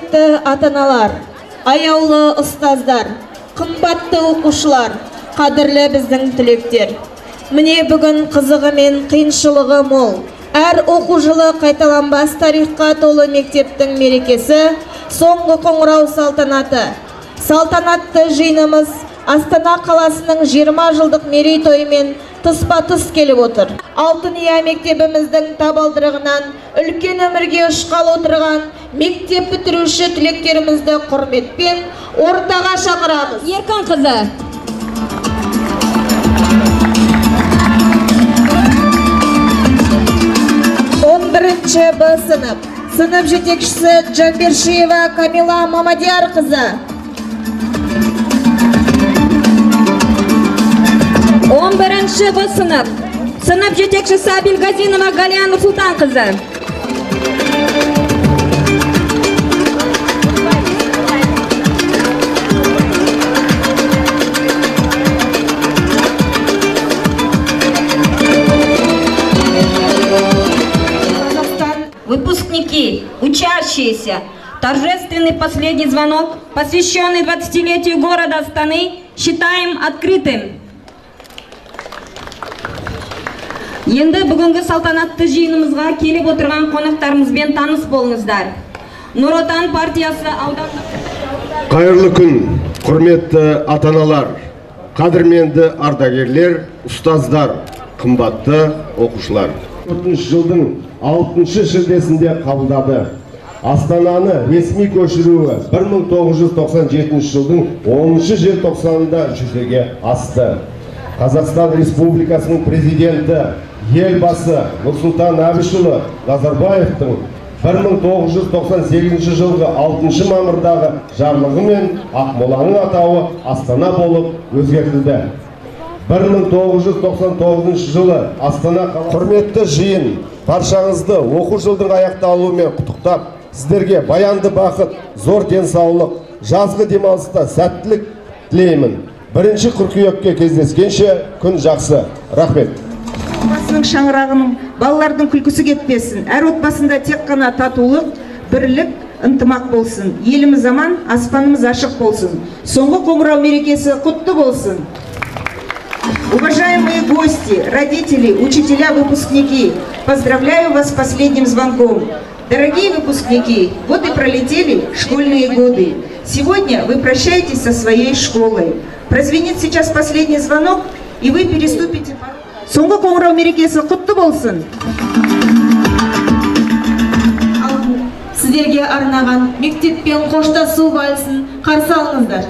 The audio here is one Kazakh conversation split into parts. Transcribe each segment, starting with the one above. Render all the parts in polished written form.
Құрметті ата-аналар, аяулы ұстаздар, қымбатты оқушылар, қадірлі біздің түлектер. Міне бүгін қызығы мен қиыншылығы мол, әр оқу жылы қайталанбас тарихқа толы мектептің мерекесі, соңғы қоңырау салтанаты. Салтанатты жиынымыз Астана қаласының 20 жылдық мерейтойымен тұспа-тұс келіп отыр. Алтын-Ия мектебіміздің табалдырығынан үлкен өмірге ұшқалы отырған мектеп бітіруші түлектерімізді құрметпен ортаға шақырамыз. Еркін қызы. Б сынып. Сынып жетекшісі Джамбершиева Камила Мамадияр қызы. 11 Б сынып. Сынып жетекшісі Абилгазинова Галияна Султан қызы. Выпускники, учащиеся, торжественный последний звонок, посвященный 20-летию города Астаны, считаем открытым. Енді бүгінгі салтанатты жиынымызға келіп отырған қонақтарымызбен таныс болыңыздар. Нұр Отан партиясы аудандық. Қайырлы күн, құрметті ата-аналар, қадірменді ардагерлер, ұстаздар, қымбатты оқушылар. 4 жылдың 6 шілдесінде қабылдады. Астананы ресми көшіруі 1997 жылдың 10 желтоқсанында жүзеге асты. Қазақстан Республикасының президенті елбасы Нұрсұлтан Әбішұлы Назарбаевтың 1998 жылғы 6 мамырдағы жарлығымен Ақмоланың атауы Астана болып өзгертілді. 1999 жылы Астана құрметті жиын, баршаңызды оқу жылдың аяқталуымен құттықтап, сіздерге баянды бақыт, зор денсаулық, жазғы демалыста сәттілік тілеймін. 1 қыркүйекке кездескенше күн жақсы. Рахмет. Отбасының шаңырағының, балалардың күлкісі кетпесін. Әр отбасында тек қана татулық, бірлік, ынтымақ болсын. Еліміз аман, аспанымыз ашық болсын. Соңғы қоңырау мерекесі құтты болсын. Уважаемые гости, родители, учителя, выпускники, поздравляю вас с последним звонком. Дорогие выпускники, вот и пролетели школьные годы. Сегодня вы прощаетесь со своей школой. Прозвенит сейчас последний звонок, и вы переступите порог. Соңғы қоңырау мерекесі құтты болсын. Сіздерге арнаған мектеппен қоштасу вальсін қарсы алыңыздар.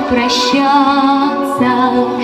Прощаться.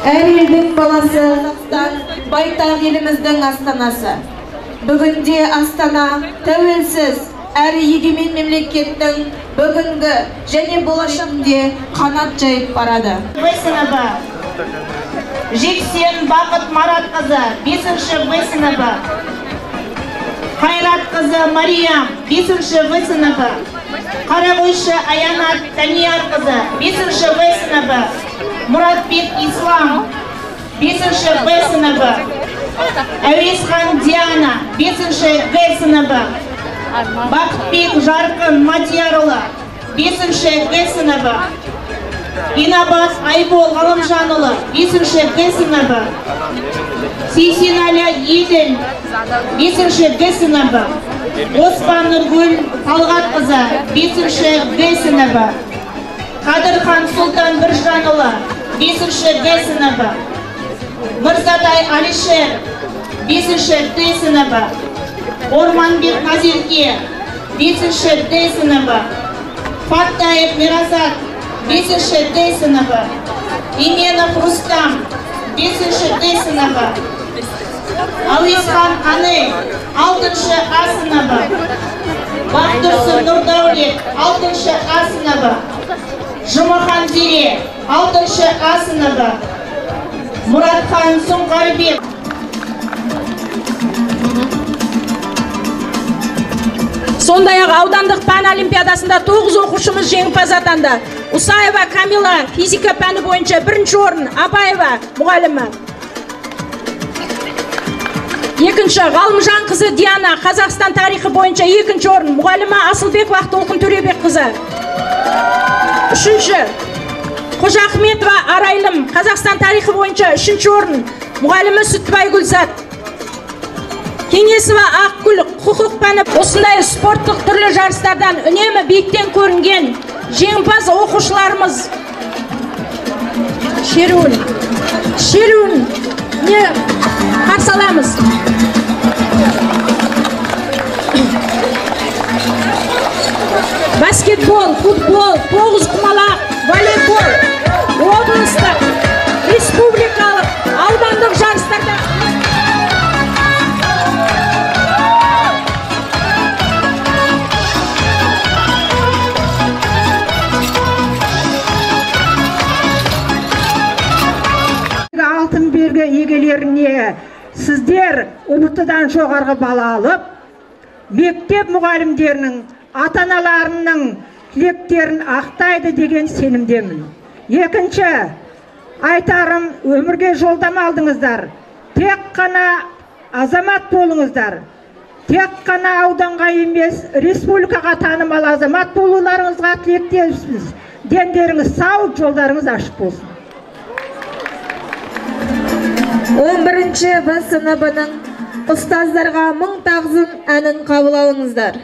Әр елдің баласы, Қазақстан байтақ еліміздің астанасы. Бүгінде Астана тәуелсіз әрі егемен мемлекеттің бүгінгі және болашағында қанат жайып барады. В сыныбы Жексен Бақыт Маратқызы 5-ші В сыныбы, Қайратқызы Мариям 5-ші В сыныбы, Қарағойшы Аянат Таниярқызы 5-ші В сыныбы, Мұратбек Ислам 5-ші В сыныбы, Әуесхан Диана 5-ші В сыныбы, Бақытбек Жарқын Мадиярұлы 5-ші В сыныбы, Инабас Айбол Ғалымжанұлы 5-ші В сыныбы, Сейсеналя Еділ 5-ші В сыныбы, Оспан Нұргүл Талғатқызы 5-ші В сыныбы, Қадырхан Сұлтан Біржанұлы 5-ші В сыныбы, Мырзатай Алишер 5-ші Д сыныбы, Орманбек Назерке 5-ші Д сыныбы, Фаттаев Миразат 5-ші Д сыныбы, Именов Рустам 5-ші Д сыныбы, Ауесхан Аны 6-ші А сыныбы, Бақтырсын Нұрдаулет 6-ші А сыныбы, Жұмахан Зере 6-ші А сыныбы, Мұратхан Сұңғарбек. Сондай-ақ аудандық пән олимпиадасында 9 оқушымыз жеңімпаз атанды. Усаева Камила физика пәні бойынша 1-ші орын, Абаева мұғалімі. 2-ші Ғалымжан қызы Диана Қазақстан тарихы бойынша 2-ші орын, мұғалімі Асылбек Вақтолқын Төребек қызы. 3-ші Қожахметова Арайлым Қазақстан тарихы бойынша 3-ші орын, мұғалімі Сүтбай Гүлзат. Кеңесова Ақгүл құқық пәні осындай спорттық түрлі жарыстардан үнемі биіктен көрінген жеңімпаз оқушыларымыз. Шерун не қарсы аламыз. Баскетбол, футбол, тоғызқұмалақ, волейбол, облыстық, республикалық, аудандық жарыстарда алтын белгі иегелеріне сіздер ұбт-дан жоғарғы бала алып, мектеп мұғалімдерінің, ата-аналарының тілектерін ақтайды деген сенімдемін. 2-ші айтарым, өмірге жолдама алдыңыздар. Тек қана азамат болыңыздар. Тек қана ауданға емес, республикаға танымал азамат болуларыңызға тілектеспіз. Дендеріңіз сау, жолдарыңыз ашық болсын. 11-ші В сыныбының ұстаздарға мың тағзым әнін қабыл алыңыздар.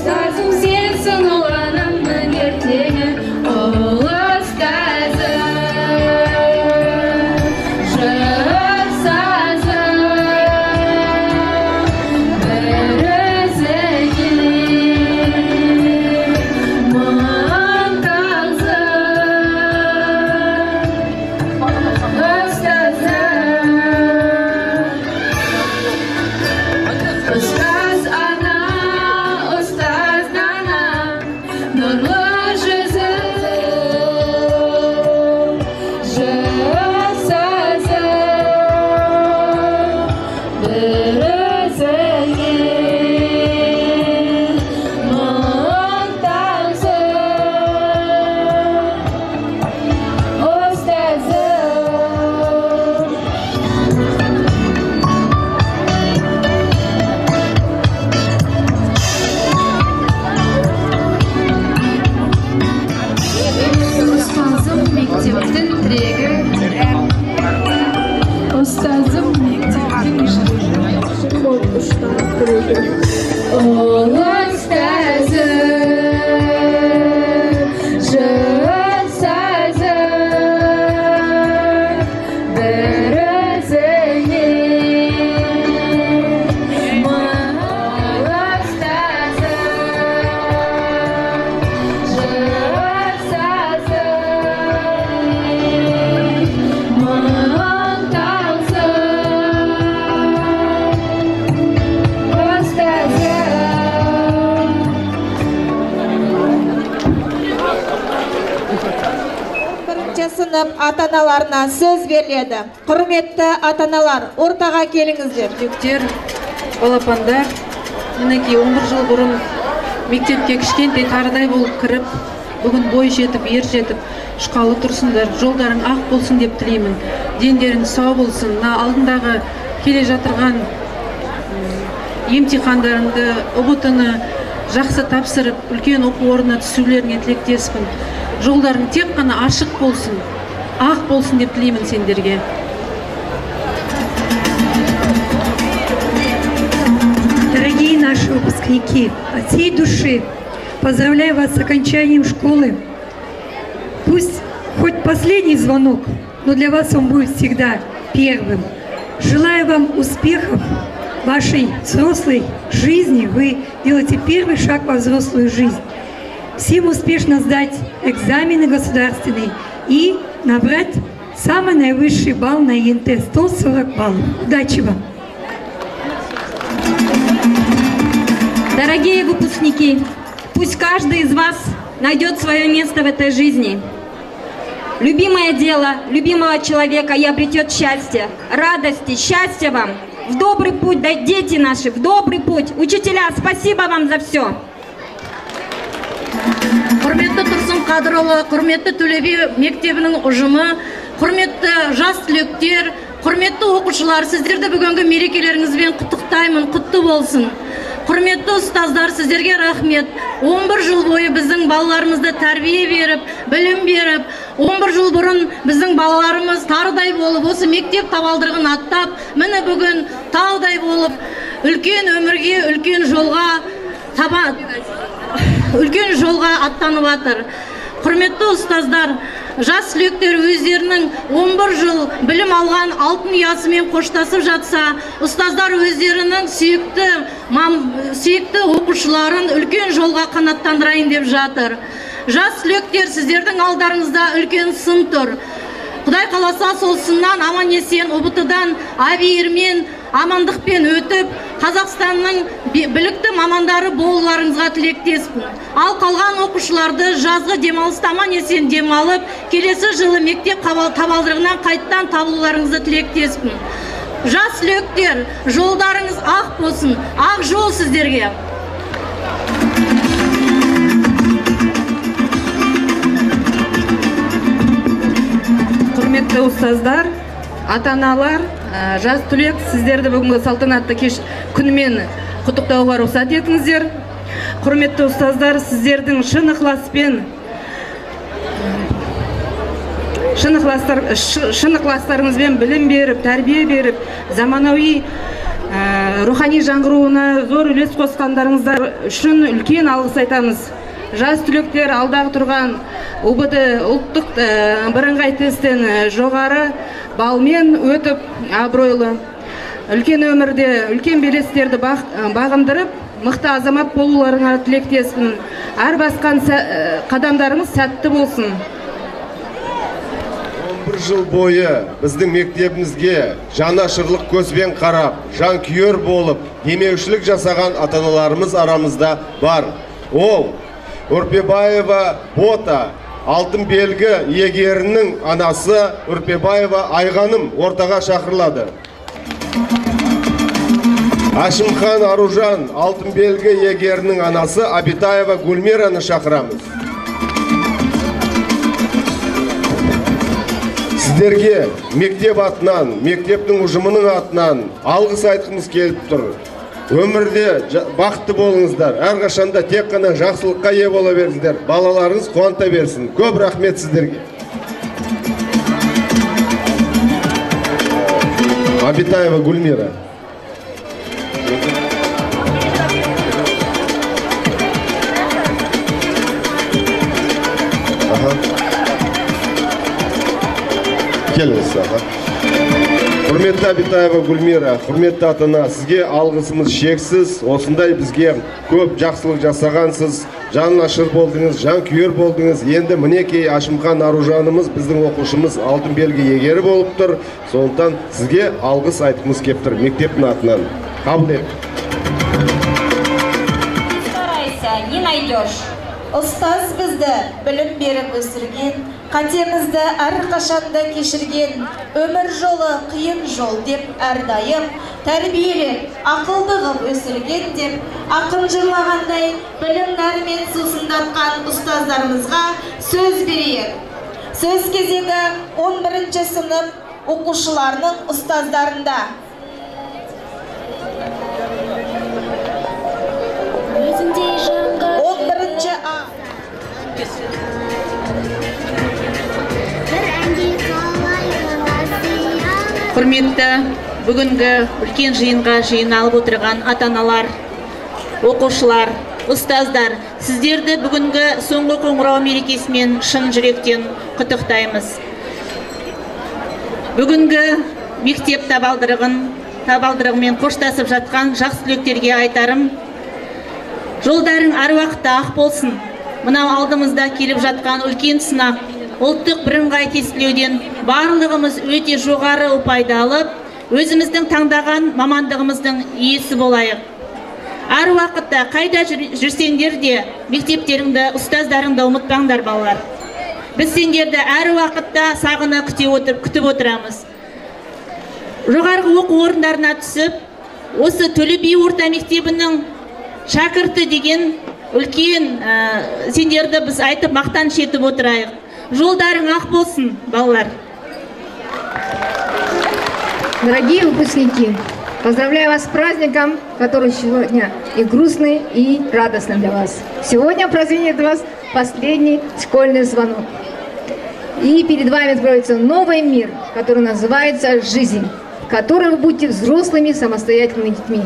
Sazım Бірінші сынып ата-аналарына сөз беріледі. Құрметті ата-аналар, ортаға келіңіздер. Түлектер, балапандар, мінекей 11 жыл бұрын мектепке кішкентай тарыдай болып кіріп, бүгін бой жетіп, ер жетіп, шыққалы тұрсыңдар. Жолдарың ақ болсын деп тілеймін. Дендерің сау болсын. Алдындағы келе жатырған емтихандарыңды, ұбытыны жақсы тапсырып, үлкен оқу орнына түсулеріңе тілектеспін. Жолдарың тек қана ашық болсын, ақ болсын деп тілеймін сендерге. Дорогие наши выпускники, от всей души поздравляю вас с окончанием школы. Пусть хоть последний звонок, но для вас он будет всегда первым. Желаю вам успехов в вашей взрослой жизни. Вы делаете первый шаг во взрослую жизнь. Всем успешно сдать экзамены государственные и набрать самый наивысший балл на ЕНТ – 140 баллов. Удачи вам! Дорогие выпускники, пусть каждый из вас найдет свое место в этой жизни. Любимое дело, любимого человека и обретет счастье, радости, счастья вам. В добрый путь, да, дети наши, в добрый путь. Учителя, спасибо вам за все. Құрметті Тұрсын Қадырұлы, құрметті Төле би мектебінің ұжымы, құрметті жас түлектер, құрметті оқушылар, сіздерді бүгінгі мерекелеріңізбен құттықтаймын, құтты болсын. Құрметті ұстаздар, сіздерге рахмет. 11 жыл бойы біздің балаларымызды тәрбие беріп, білім беріп, 11 жыл бұрын біздің балаларымыз тарыдай болып, осы мектеп табалдырығын аттап, міне бүгін таудай болып, үлкен өмірге, үлкен жолға аттанып жатыр. Құрметті ұстаздар, жас түлектер өздерінің 11 жыл білім алған алтын ұясымен қоштасып жатса, ұстаздар өздерінің сүйікті оқушыларын үлкен жолға қанаттандырайын деп жатыр. Жас түлектер, сіздердің алдарыңызда үлкен сын тұр. Құдай қаласа сол сыннан аман-есен, ұбытыдан авиирмен, амандықпен өтіп, Қазақстанның білікті мамандары болуларыңызға тілектеспін. Ал қалған оқушыларды жазғы демалыста аман-есен демалып, келесі жылы мектеп табалдырығынан қайттан табылуларыңызды тілектеспін. Жас түлектер, жолдарыңыз ақ болсын, ақ жол сіздерге. Құрметті ұстаздар, ата-аналар, жас түлек, сіздерді бүгінгі салтанатты кеш күнімен құттықтауға рұқсат етіңіздер. Құрметті ұстаздар, сіздердің шын ықыластарыңызбен білім беріп, тәрбие беріп, заманауи рухани жаңғыруына зор үлес қосқандарыңыздар үшін үлкен алғыс айтамыз. Жас түлектер алдағы тұрған УБД ұлттық бірыңғай тесттен жоғары балмен өтіп абыройлы. Үлкен өмірде үлкен белестерді бағындырып, мықты азамат болуларына тілектеспін. Әр басқан қадамдарыңыз сәтті болсын. 11 жыл бойы біздің мектебімізге жанашырлық көзбен қарап, жанкүйер болып, демеушілік жасаған ата-аналарымыз арамызда бар. Ол Үрпебаева Бота, алтын белгі иегерінің анасы Үрпебаева Айғаным ортаға шақырылады. Ашымхан Аружан, алтын белгі иегерінің анасы Абитаева Гүлмираны шақырамыз. Сіздерге мектеп атынан, мектептің ұжымының атынан алғыс айтқымыз келіп тұр. Өмірде бақытты болыңыздар, әрқашанда тек қана жақсылыққа ие бола беріңіздер, балаларыңыз қуанта берсін. Көп рахмет сіздерге. Абитаева Гүлмира. Келіңіз, Құрметті Абитаева Гүлмира, құрметті ата-ана, сізге алғысымыз шексіз. Осындай бізге көп жақсылық жасағансыз, жанашыр болдыңыз, жанкүйер болдыңыз. Енді мінекей Ашымхан Аружанымыз, біздің оқушымыз алтын белгі иегері болып тұр. Сондықтан сізге алғыс айтқымыз келіп тұр мектептің атынан. Қабыл ет. Старайся, не найдешь. Ұстаз бізді білім беріп өсірген, қатемізді әрқашанда кешірген, өмір жолы қиын жол деп әрдайым, тәрбиелеп, ақылды ғып өсірген деп, ақын жырлағандай білім нәрімен сусындатқан ұстаздарымызға сөз берейік. Сөз кезегі 11-ші сынып оқушыларының ұстаздарында. Құрметті бүгінгі үлкен жиынға жиналып отырған ата-аналар, оқушылар, ұстаздар, сіздерді бүгінгі соңғы қоңырау мерекесімен шын жүректен құттықтаймыз. Бүгінгі мектеп табалдырығымен қоштасып жатқан жақсы түлектерге айтарым: жолдарың әр уақытта ақ болсын. Мынау алдымызда келіп жатқан үлкен сынақ, ұлттық бірыңғай тестілеуден барлығымыз өте жоғары ұпайды алып, өзіміздің таңдаған мамандығымыздың иесі болайық. Әр уақытта қайда жүрсеңдер де мектептеріңді, ұстаздарыңды ұмытпаңдар балалар. Біз сендерді әр уақытта сағына күтіп отырамыз. Жоғарғы оқу орындарына түсіп, осы Төле би орта мектебінің шәкірті деген үлкен сендерді біз айтып мақтаныш етіп отырайық. Жолдарың ақ болсын, балалар. Дорогие выпускники, поздравляю вас с праздником, который сегодня и грустный, и радостный для вас. Сегодня прозвенит для вас последний школьный звонок. И перед вами откроется новый мир, который называется жизнь, в котором вы будете взрослыми самостоятельными детьми.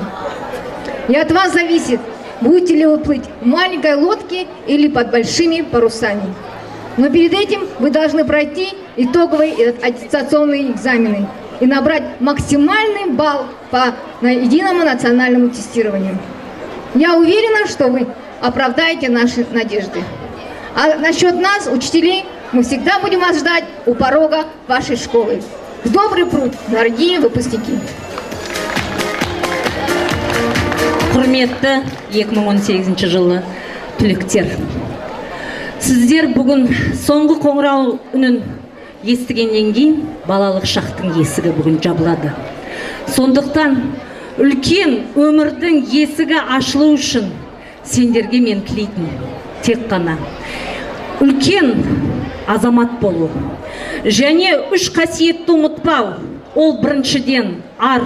И от вас зависит, будете ли вы плыть в маленькой лодке или под большими парусами. Но перед этим вы должны пройти итоговые аттестационные экзамены и набрать максимальный балл по единому национальному тестированию. Я уверена, что вы оправдаете наши надежды. А насчет нас, учителей, мы всегда будем вас ждать у порога вашей школы. В добрый путь, дорогие выпускники! Құрметті 2018 жылы түлектер. Сіздер бүгін соңғы қоңырау үнін естігеннен кейін балалық шақтың есігі бүгін жабылады. Сондықтан үлкен өмірдің есігі ашылу үшін сендерге мен тілейтін тек қана үлкен азамат болу. Және 3 қасиетті ұмытпау. Ол біріншіден ар,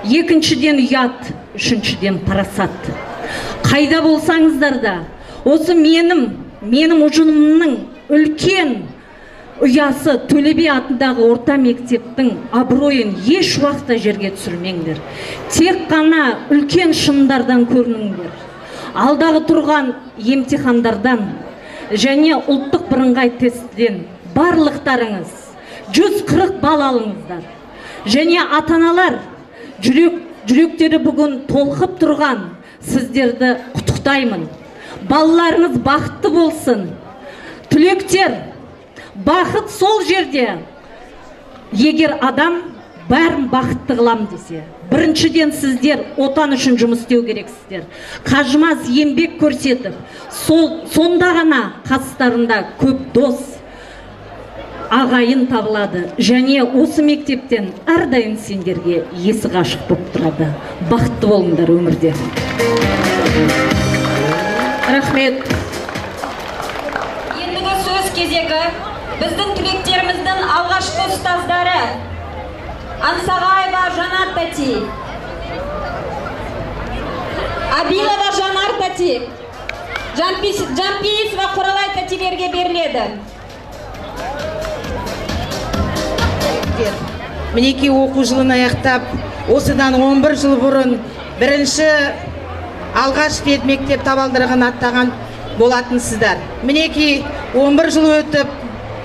екіншіден ұят, үшіншіден парасат. Қайда болсаңыздар да, осы менің ұжынымның үлкен ұясы Төле би атындағы орта мектептің абыройын еш уақытта жерге түсірмеңдер. Тек қана үлкен шыңдардан көрініңдер. Алдағы тұрған емтихандардан және ұлттық бірыңғай тесттен барлықтарыңыз 140 балл алыңыздар. Және ата-аналар жүректері бүгін толқып тұрған сіздерді құттықтаймын. Балаларыңыз бақытты болсын. Түлектер, бақыт сол жерде. Егер адам бәрін бақытты қылам десе, біріншіден сіздер отан үшін жұмыс істеу керексіздер. Қажымас еңбек көрсетіп, сонда ғана қастарында көп дос, ағайын табылады. Және осы мектептен әрдайым сендерге есік ашық болып тұрады. Бақытты болыңдар өмірде. Рахмет. Ендігі сөз кезегі біздің түлектеріміздің алғашқы ұстаздары Ансағаева Жанар Тати, Абилова Жанар Тати, Жанпейісова Құралай Татилерге беріледі. Мінеки оқу жылын аяқтап, осыдан 11 жыл бұрын бірінші алғаш рет мектеп табалдырығын аттаған болатынсыздар. Мінеки 11 жыл өтіп,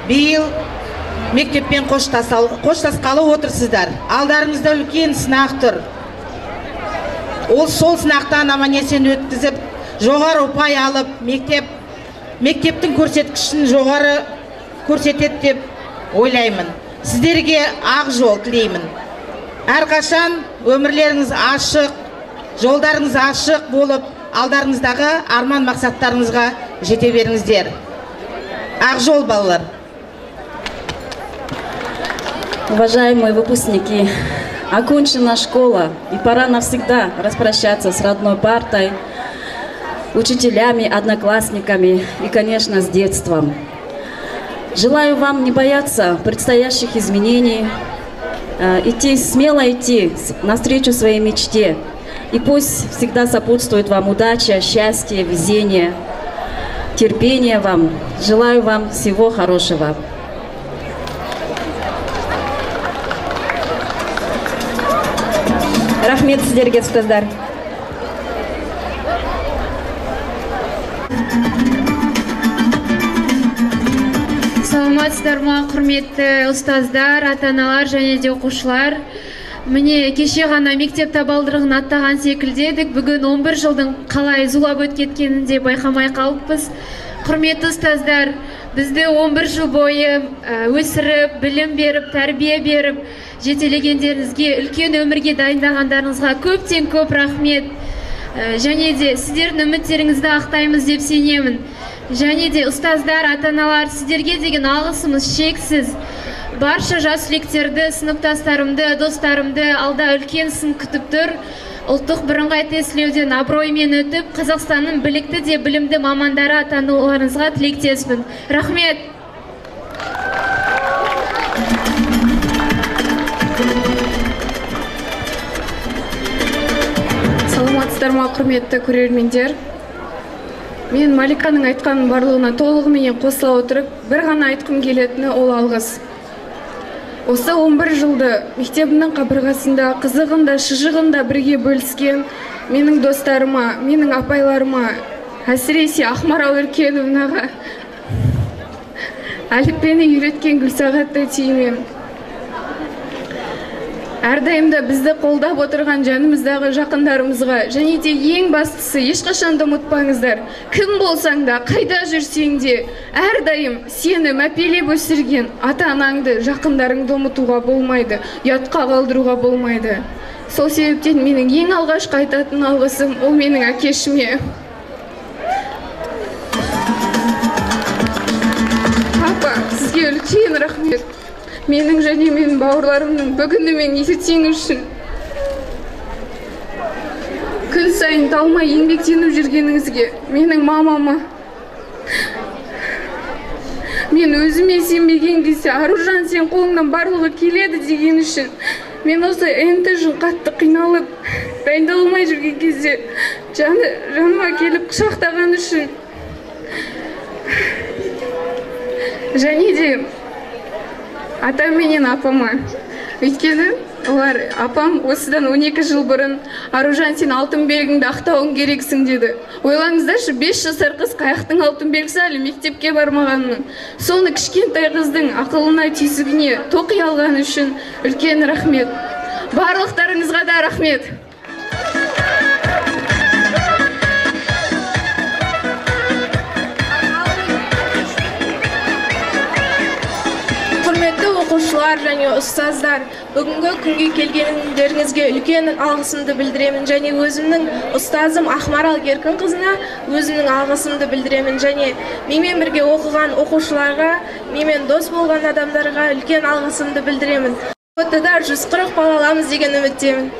биыл мектеппен қоштасқалы отырсыздар. Алдарыңызда үлкен сынақ тұр. Сол сынақтан аман-есен өткізіп, жоғары ұпай алып, мектептің көрсеткішін жоғары көрсетеді деп ойлаймын. Сіздерге ақ жол тілеймін. Әрқашан өмірлеріңіз ашық, жолдарыңыз ашық болып, алдарыңыздағы арман мақсаттарыңызға жете беріңіздер. Ақ жол, балалар. Уважаемые выпускники, окончена школа, и пора навсегда распрощаться с родной партой, учителями, одноклассниками и, конечно, с детством. Желаю вам не бояться предстоящих изменений, смело идти навстречу своей мечте. И пусть всегда сопутствует вам удача, счастье, везение, терпение вам. Желаю вам всего хорошего. Рахмет сіздерге, ұстаздар. Саламатсыздар ма, құрметті ұстаздар, ата-аналар және де оқушылар. Міне, кеше ғана мектеп табалдырығын аттаған секілдедік. Бүгін 11 жылдың қалай зулап өткеткенін де байқамай қалыппыз. Құрметті ұстаздар, бізді 11 жыл бойы өсіріп, білім беріп, тәрбие беріп, жетелегендеріңізге, үлкен өмірге дайындағандарыңызға көптен көп рахмет. Және де сіздердің үміттеріңізді ақтаймыз деп сенемін. Және де ұстаздар, ата-аналар, сіздерге деген алғысымыз шексіз. Барша жас түлектерді, сыныптастарымды, достарымды алда үлкен сын күтіп тұр. Ұлттық бірыңғай тестілеуден абыроймен өтіп, Қазақстанның білікті де білімді мамандары атануларыңызға тілектеспін. Рахмет. Саламатсыздар ма, құрметті көрермендер. Мен Маликаның айтқанын барлығына толығымен қосыла отырып, бір ғана айтқым келетіні ол алғыс. Осы 11 жылды мектебімнің қабырғасында, қызығында, шыжығында бірге бөліскен менің достарыма, менің апайларыма, әсіресе Ақмарал Үркеновнаға, әліппені үйреткен Гүлсағаттай тиімем. Әрдайымда бізді қолдап отырған жанымыздағы жақындарымызға, және де ең бастысы ешқашанда ұмытпаңыздар. Кім болсаң да, қайда жүрсең де, әрдайым сені мәпелеп өсірген ата-анаңды, жақындарыңды ұмытуға болмайды, ұятқа қалдыруға болмайды. Сол себептен менің ең алғашқы айтатын алғысым ол менің әкешіме. Папа, сізге үлкен рахмет. Менің және менің бауырларымның бүгінді мен ертеңі үшін күн сайын талмай еңбектеніп жүргеніңізге, менің мамама, мен өзіме сенбеген кезде Аружан сен қолыңнан барлығы келеді деген үшін, мен осы НТ үшін қатты қиналып, дайындалмай жүрген кезде жаныма келіп құшақтаған үшін, және де атам менен апама. Өйткені олар апам осыдан 12 жыл бұрын Аружан сен алтын белгіңді ақтауың керексің деді. Ойлаңыздаршы, 5 жасар қыз қаяқтың алтын белгісі әлі мектепке бармағанмын. Соны кішкентай қыздың ақылына, түйсігіне тоқи алғаны үшін үлкен рахмет. Барлықтарыңызға да рахмет. Оқушылар және ұстаздар, бүгінгі күнге келгендеріңізге үлкен алғысымды білдіремін, және өзімнің ұстазым Ақмарал Еркін қызына өзімнің алғысымды білдіремін, және менімен бірге оқыған оқушыларға, менімен дос болған адамдарға үлкен алғысымды білдіремін. ОТ-да 140 бал аламыз деген үміттемін.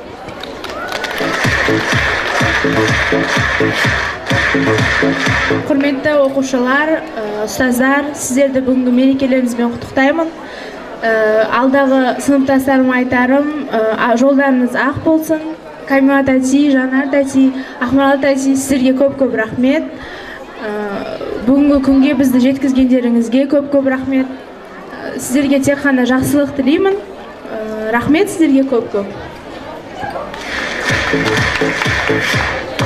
Құрметті оқушылар, ұстаздар, сіздерді бүгінгі мерекелеріңізбен құттықтаймын. Алдағы сыныптастарыма айтарым, жолдарыңыз ақ болсын. Камила тәти, Жанар тәти, Ақмарал тәти, сіздерге көп-көп рахмет. Бүгінгі күнге бізді жеткізгендеріңізге көп-көп рахмет. Сіздерге тек қана жақсылық тілеймін. Рахмет сіздерге көп-көп.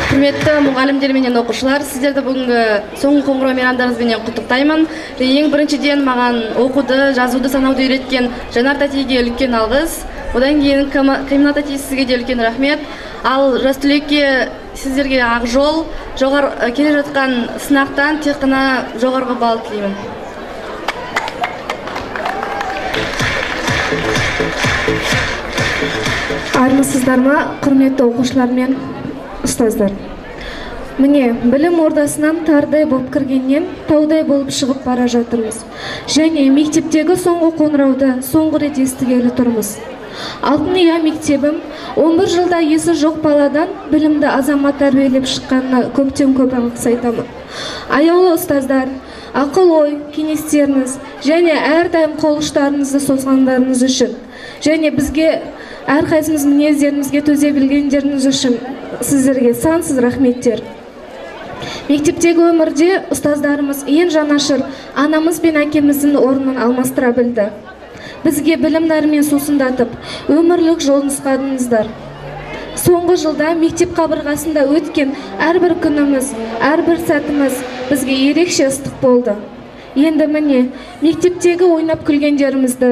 Құрметті мұғалімдер менен оқушылар, сіздерді бүгінгі соңғы қоңырау мейрамдарыңызбенен құттықтаймын. Ең біріншіден маған оқуды, жазуды, санауды үйреткен Жанар тәтиге үлкен алғыс. Одан кейін Камила тәти, сізге де үлкен рахмет. Ал жас түлекке сіздерге ақ жол, келе жатқан сынақтан тек қана жоғарғы балл тілеймін. Армысыздар ма, құрметті оқушылар мен ұстаздар. Міне, білім ордасынан тардай болып кіргеннен таудай болып шығып бара жатырмыз. Және мектептегі соңғы қоңырауды соңғы рет естігелі тұрмыз. Алтын ұя мектебім 11 жылда есі жоқ баладан білімді азамат тәрбиелеп шыққанына көптен көп алғыс айтамын. Аяулы ұстаздар, ақыл-ой, кеңестеріңіз және әрдайым қол ұштарыңызды созғандарыңыз үшін және бізге әрқайсымыз мінездерімізге төзе білгендеріңіз үшін сіздерге сансыз рахметтер. Мектептегі өмірде ұстаздарымыз ең жанашыр анамыз бен әкеміздің орнын алмастыра білді. Бізге білімдерімен сусындатып, өмірлік жол нұсқадыңыздар. Соңғы жылда мектеп қабырғасында өткен әрбір күніміз, әрбір сәтіміз бізге ерекше ыстық болды. Енді міне, мектептегі ойнап күлгендерімізді,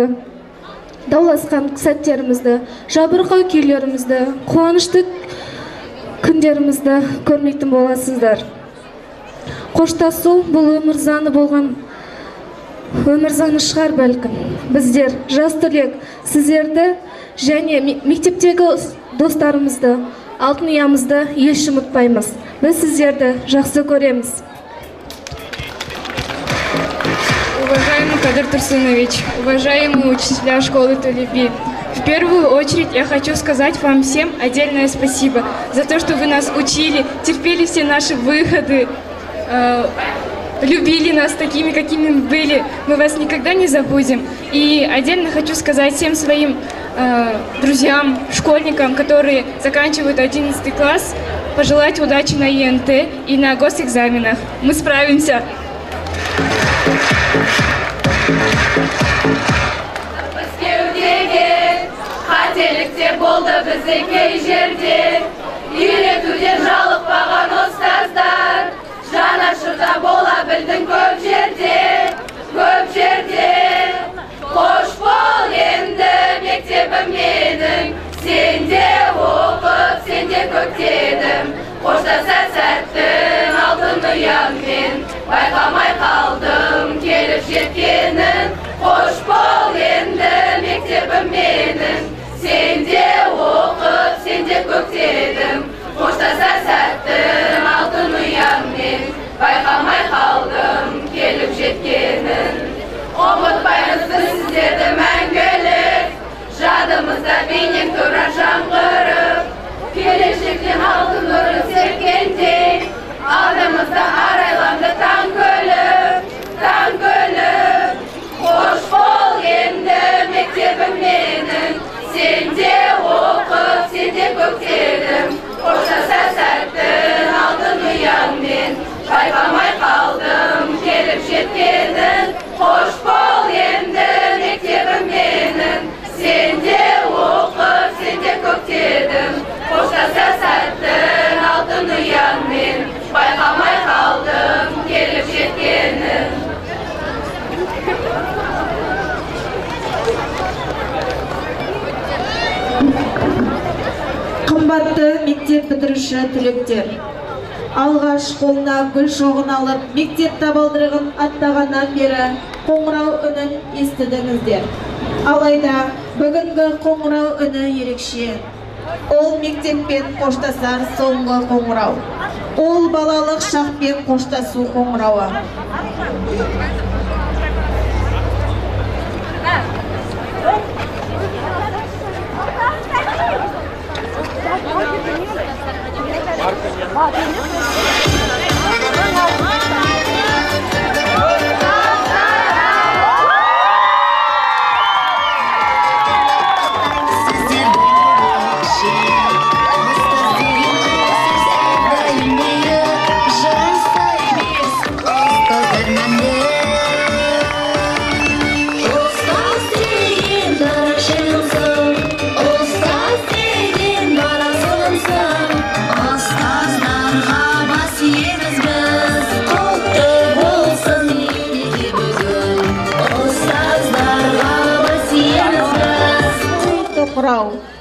дауласқан сәттерімізді, жабырқау күйлерімізді, қуанышты күндерімізді көрмейтін боласыздар. Қоштасу бұл өмір заңы болған өмір заңы шығар бәлкім. Біздер жас түлек сіздерді және мектептегі достарымызды, алтын ұямызды еш ұмытпаймыз. Біз сіздерді жақсы көреміз. Уважаемый Кадыр Турсунович, уважаемые учителя школы Толеби, в первую очередь я хочу сказать вам всем отдельное спасибо за то, что вы нас учили, терпели все наши выходы, любили нас такими, какими мы были. Мы вас никогда не забудем. И отдельно хочу сказать всем своим друзьям, школьникам, которые заканчивают 11 класс, пожелать удачи на ЕНТ и на госэкзаменах. Мы справимся. Қателіктер болды бізде кей жерде, үйретуден жалықпаған ұстаздар, жанашырда бола білдің көп жерде, көп жерде. Қош бол енді мектебім менің, сенде оқып, сенде көктедім. Қоштаса сәттің алтын ұяңмен, байқамай қалдым келіп жеткенін. Қош бол енді мектебім менің, сенде оқып, сенде көктедім. Қоштаса сәттің алтын ұяңмен, байқамай қалдым келіп жеткенін. Ұмытпаймыз біз сіздерді мәңгілік, жадымызда бейнең тұрар жаңғырып. Келешектен алтын нұрын серкендей, алдымызда арайланды таң күліп, таң күліп. Қош бол енді мектебім менің, сенде оқып, сенде көктедім. Қоштаса сәттің алтын ұяңмен, байқамай қалдым келіп жеткенін. Қош бол енді мектебім менің, сенде оқып, сенде көктедім. Қоштаса сәттің алтын ұяңмен, байқамай қалдым келіп жеткенін. Қымбатты мектеп бітіруші түлектер, алғаш қолына гүл шоғын алып, мектеп табалдырығын аттағаннан бері қоңырау үнін естідіңіздер. Алайда бүгінгі қоңырау үні ерекше. Ол мектеппен қоштасар соңғы қоңырау. Ол балалық шақпен қоштасу қоңырауы.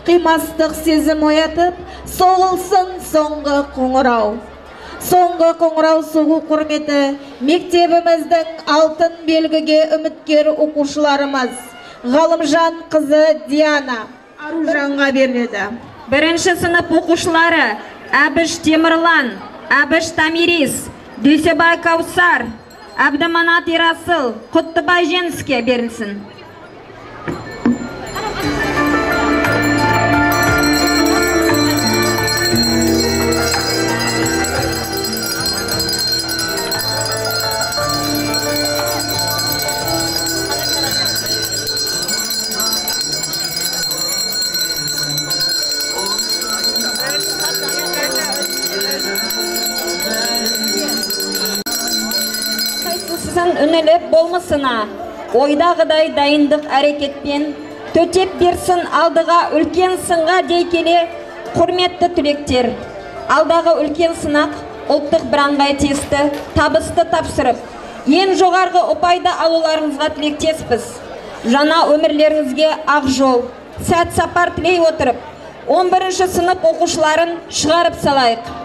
Қимастық сезім оятып, соғылсын соңғы қоңырау. Соңғы қоңырау соғу құрметі мектебіміздің алтын белгіге үміткер оқушыларымыз Ғалымжан қызы Диана Аружанға беріледі. Бірінші сынып оқушылары Әбіш Темірлан, Әбіш Тамирис, Дүйсебай Каусар, Әбдіманат Ирасыл, Құттыбай Женіске берілсін. Үніліп болмысына, ойдағыдай дайындық әрекетпен төтеп берсін алдыға үлкен сынға дей келе, құрметті түлектер. Алдағы үлкен сынақ ұлттық бірыңғай тесті табысты тапсырып, ең жоғарғы ұпайды алуларыңызға тілектеспіз. Жаңа өмірлеріңізге ақ жол, сәт сапар тілей отырып, 11-ші сынып оқушыларын шығарып салайық.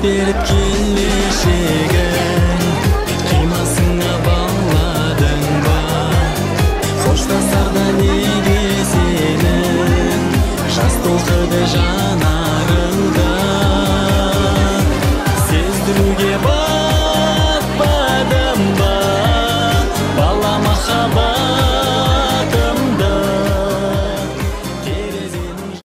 Беріп келешегін қимасыңа балладың ба, қоштасарда неге сенің жас толқыды жана